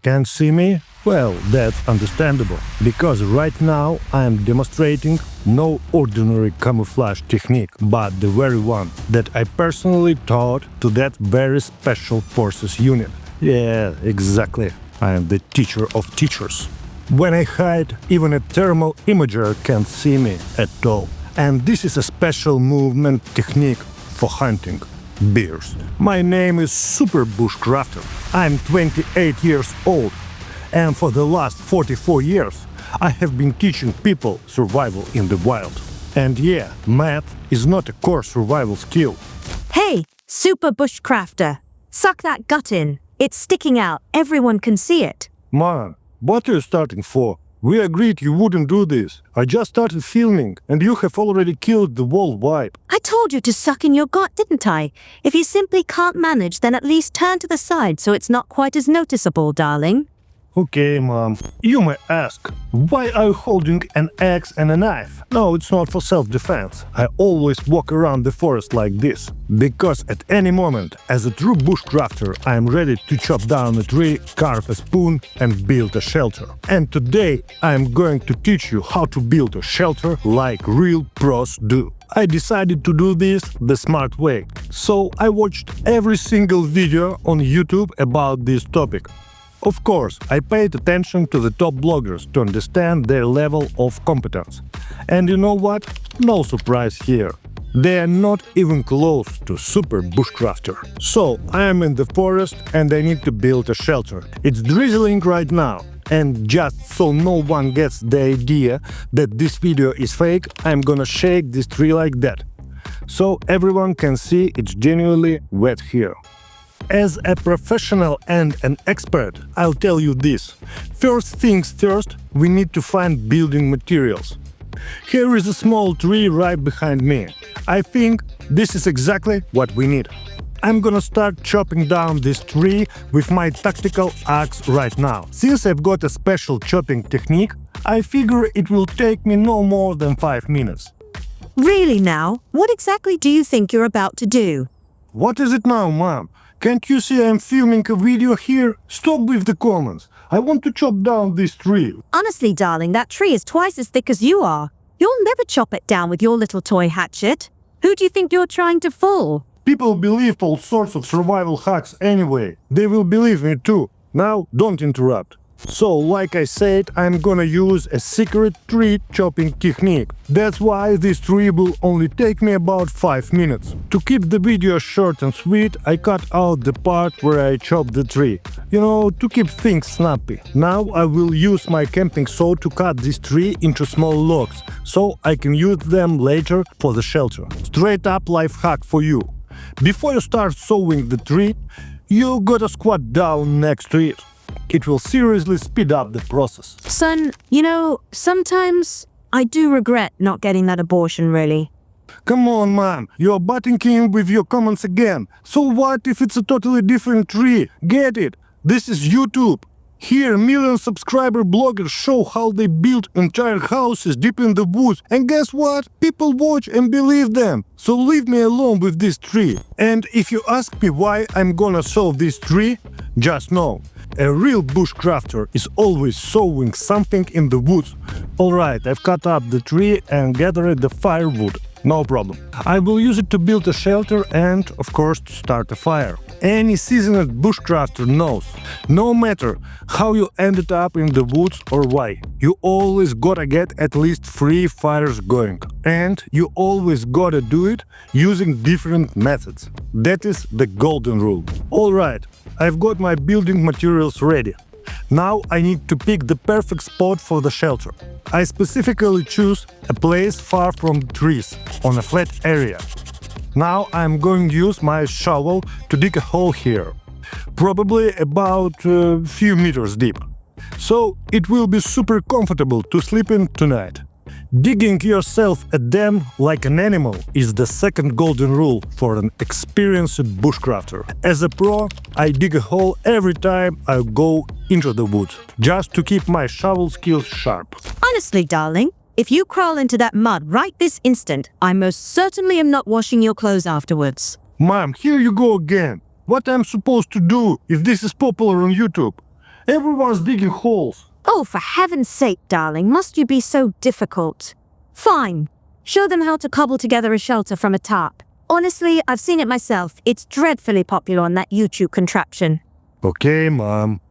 Can't see me? Well, that's understandable, because right now I am demonstrating no ordinary camouflage technique, but the very one that I personally taught to that very special forces unit. Yeah, exactly. I am the teacher of teachers. When I hide, even a thermal imager can't see me at all. And this is a special movement technique for hunting bears. My name is Super Bushcrafter. I'm 28 years old, and for the last 44 years I have been teaching people survival in the wild. And yeah, math is not a core survival skill. Hey, Super Bushcrafter, suck that gut in. It's sticking out. Everyone can see it. Man, what are you starting for? We agreed you wouldn't do this. I just started filming, and you have already killed the whole vibe. I told you to suck in your gut, didn't I? If you simply can't manage, then at least turn to the side so it's not quite as noticeable, darling. Okay, Mom. You may ask, why are you holding an axe and a knife? No, it's not for self-defense. I always walk around the forest like this. Because at any moment, as a true bushcrafter, I am ready to chop down a tree, carve a spoon and build a shelter. And today I am going to teach you how to build a shelter like real pros do. I decided to do this the smart way. So I watched every single video on YouTube about this topic. Of course, I paid attention to the top bloggers to understand their level of competence. And you know what? No surprise here. They are not even close to Super Bushcrafter. So, I am in the forest and I need to build a shelter. It's drizzling right now. And just so no one gets the idea that this video is fake, I'm gonna shake this tree like that. So everyone can see it's genuinely wet here. As a professional and an expert, I'll tell you this. First things first, we need to find building materials. Here is a small tree right behind me. I think this is exactly what we need. I'm gonna start chopping down this tree with my tactical axe right now. Since I've got a special chopping technique, I figure it will take me no more than 5 minutes. Really now? What exactly do you think you're about to do? What is it now, Mom? Can't you see I'm filming a video here? Stop with the comments. I want to chop down this tree. Honestly, darling, that tree is twice as thick as you are. You'll never chop it down with your little toy hatchet. Who do you think you're trying to fool? People believe all sorts of survival hacks anyway. They will believe me too. Now, don't interrupt. So, like I said, I'm gonna use a secret tree chopping technique. That's why this tree will only take me about 5 minutes. To keep the video short and sweet, I cut out the part where I chopped the tree. You know, to keep things snappy. Now I will use my camping saw to cut this tree into small logs, so I can use them later for the shelter. Straight up life hack for you. Before you start sawing the tree, you gotta squat down next to it. It will seriously speed up the process. Son, you know, sometimes I do regret not getting that abortion, really. Come on, Mom, you're butting in with your comments again. So what if it's a totally different tree? Get it? This is YouTube. Here, million subscriber bloggers show how they build entire houses deep in the woods. And guess what? People watch and believe them. So leave me alone with this tree. And if you ask me why I'm gonna saw this tree, just know. A real bushcrafter is always sowing something in the woods. Alright, I've cut up the tree and gathered the firewood. No problem. I will use it to build a shelter and, of course, to start a fire. Any seasoned bushcrafter knows, no matter how you ended up in the woods or why, you always gotta get at least 3 fires going. And you always gotta do it using different methods. That is the golden rule. Alright, I've got my building materials ready. Now I need to pick the perfect spot for the shelter. I specifically choose a place far from trees, on a flat area. Now I'm going to use my shovel to dig a hole here, probably about a few meters deep. So it will be super comfortable to sleep in tonight. Digging yourself a den like an animal is the second golden rule for an experienced bushcrafter. As a pro, I dig a hole every time I go into the woods, just to keep my shovel skills sharp. Honestly, darling, if you crawl into that mud right this instant, I most certainly am not washing your clothes afterwards. Mom, here you go again. What I'm supposed to do if this is popular on YouTube? Everyone's digging holes. Oh, for heaven's sake, darling, must you be so difficult? Fine. Show them how to cobble together a shelter from a tarp. Honestly, I've seen it myself. It's dreadfully popular on that YouTube contraption. Okay, Mom.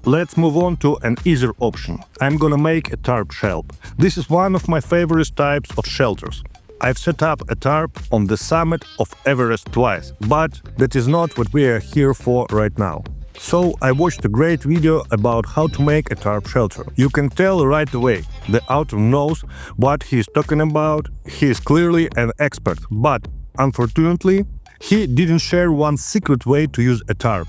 Let's move on to an easier option. I'm gonna make a tarp shelter. This is one of my favorite types of shelters. I've set up a tarp on the summit of Everest twice, but that is not what we are here for right now. So I watched a great video about how to make a tarp shelter. You can tell right away, the author knows what he is talking about. He is clearly an expert, but unfortunately, he didn't share one secret way to use a tarp.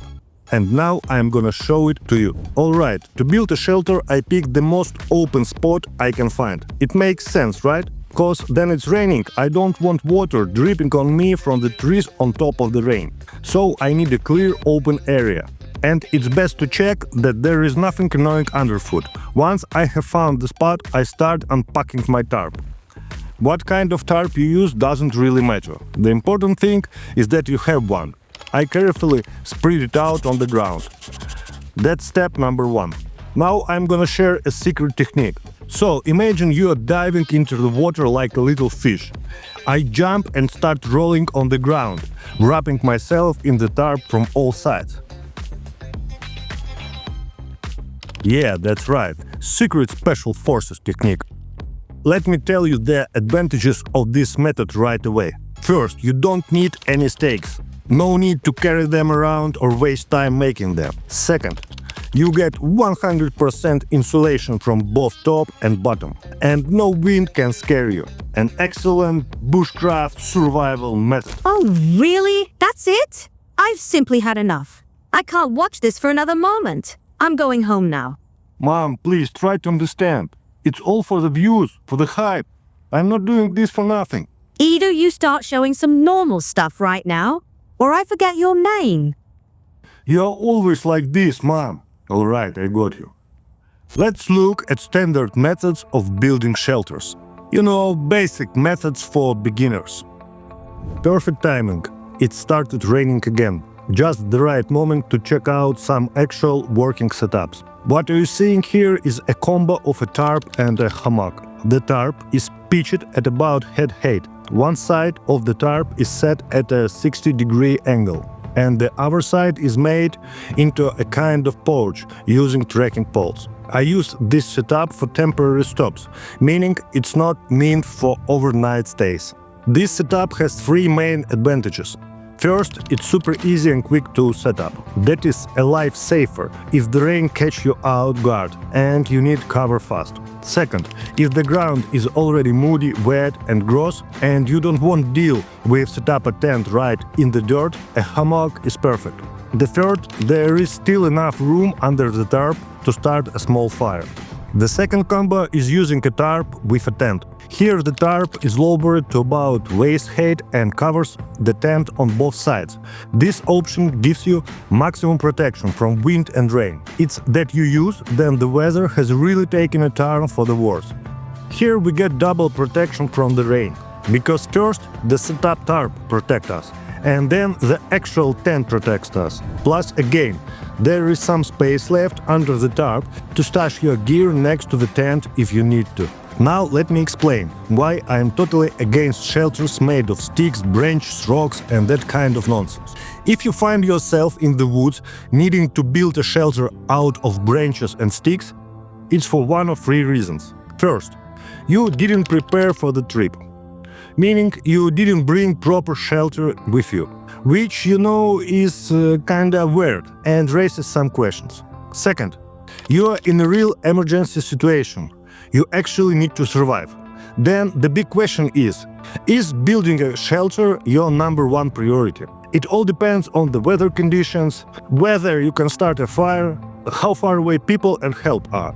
And now I'm gonna show it to you. Alright, to build a shelter I picked the most open spot I can find. It makes sense, right? Cause then it's raining, I don't want water dripping on me from the trees on top of the rain. So I need a clear open area. And it's best to check that there is nothing annoying underfoot. Once I have found the spot, I start unpacking my tarp. What kind of tarp you use doesn't really matter. The important thing is that you have one. I carefully spread it out on the ground. That's step number 1. Now I'm gonna share a secret technique. So imagine you are diving into the water like a little fish. I jump and start rolling on the ground, wrapping myself in the tarp from all sides. Yeah, that's right. Secret Special Forces technique. Let me tell you the advantages of this method right away. First, you don't need any stakes. No need to carry them around or waste time making them. Second, you get 100% insulation from both top and bottom, and no wind can scare you. An excellent bushcraft survival method. Oh, really? That's it? I've simply had enough. I can't watch this for another moment. I'm going home now. Mom, please try to understand. It's all for the views, for the hype. I'm not doing this for nothing. Either you start showing some normal stuff right now, or I forget your name. You're always like this, Mom. Alright, I got you. Let's look at standard methods of building shelters. You know, basic methods for beginners. Perfect timing. It started raining again. Just the right moment to check out some actual working setups. What you are seeing here is a combo of a tarp and a hammock. The tarp is pitched at about head height. One side of the tarp is set at a 60-degree angle, and the other side is made into a kind of porch using trekking poles. I use this setup for temporary stops, meaning it's not meant for overnight stays. This setup has 3 main advantages. First, it's super easy and quick to set up. That is a lifesaver if the rain catches you out guard and you need cover fast. Second, if the ground is already muddy, wet and gross and you don't want to deal with set up a tent right in the dirt, a hammock is perfect. The third, there is still enough room under the tarp to start a small fire. The second combo is using a tarp with a tent. Here the tarp is lowered to about waist height and covers the tent on both sides. This option gives you maximum protection from wind and rain. It's that you use, then the weather has really taken a turn for the worse. Here we get double protection from the rain, because first the setup tarp protects us, and then the actual tent protects us. Plus again, there is some space left under the tarp to stash your gear next to the tent if you need to. Now let me explain why I am totally against shelters made of sticks, branches, rocks and that kind of nonsense. If you find yourself in the woods needing to build a shelter out of branches and sticks, it's for one of 3 reasons. First, you didn't prepare for the trip, meaning you didn't bring proper shelter with you, which you know is kinda weird and raises some questions. Second, you are in a real emergency situation. You actually need to survive. Then the big question is building a shelter your number 1 priority? It all depends on the weather conditions, whether you can start a fire, how far away people and help are.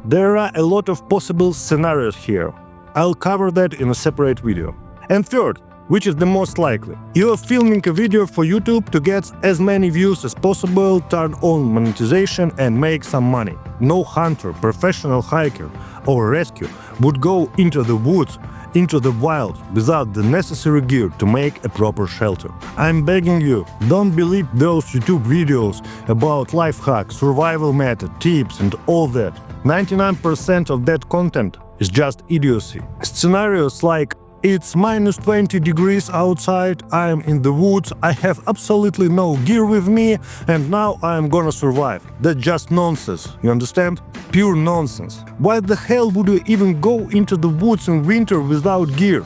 There are a lot of possible scenarios here. I'll cover that in a separate video. And third, which is the most likely? You are filming a video for YouTube to get as many views as possible, turn on monetization and make some money. No hunter, professional hiker or rescue would go into the woods into the wild without the necessary gear to make a proper shelter. I'm begging you, don't believe those YouTube videos about life hacks, survival method, tips and all that. 99% of that content is just idiocy. Scenarios like it's minus 20 degrees outside, I am in the woods, I have absolutely no gear with me, and now I am gonna survive. That's just nonsense, you understand? Pure nonsense. Why the hell would you even go into the woods in winter without gear?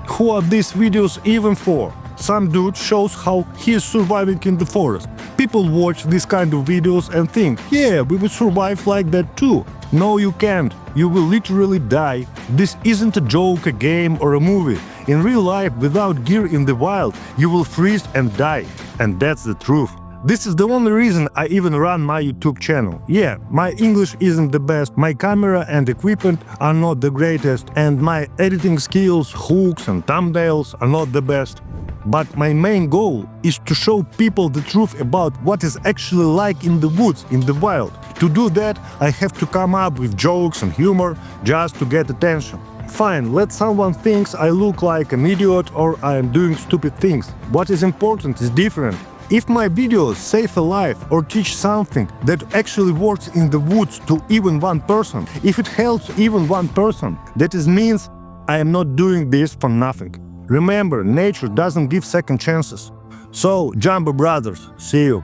Who are these videos even for? Some dude shows how he is surviving in the forest. People watch these kind of videos and think, yeah, we will survive like that too. No, you can't. You will literally die. This isn't a joke, a game or a movie. In real life, without gear in the wild, you will freeze and die. And that's the truth. This is the only reason I even run my YouTube channel. Yeah, my English isn't the best, my camera and equipment are not the greatest, and my editing skills, hooks and thumbnails are not the best. But my main goal is to show people the truth about what is actually like in the woods, in the wild. To do that, I have to come up with jokes and humor just to get attention. Fine, let someone thinks I look like an idiot or I am doing stupid things. What is important is different. If my videos save a life or teach something that actually works in the woods to even one person, if it helps even one person, that means I am not doing this for nothing. Remember, nature doesn't give second chances. So, Jumbo Brothers, see you.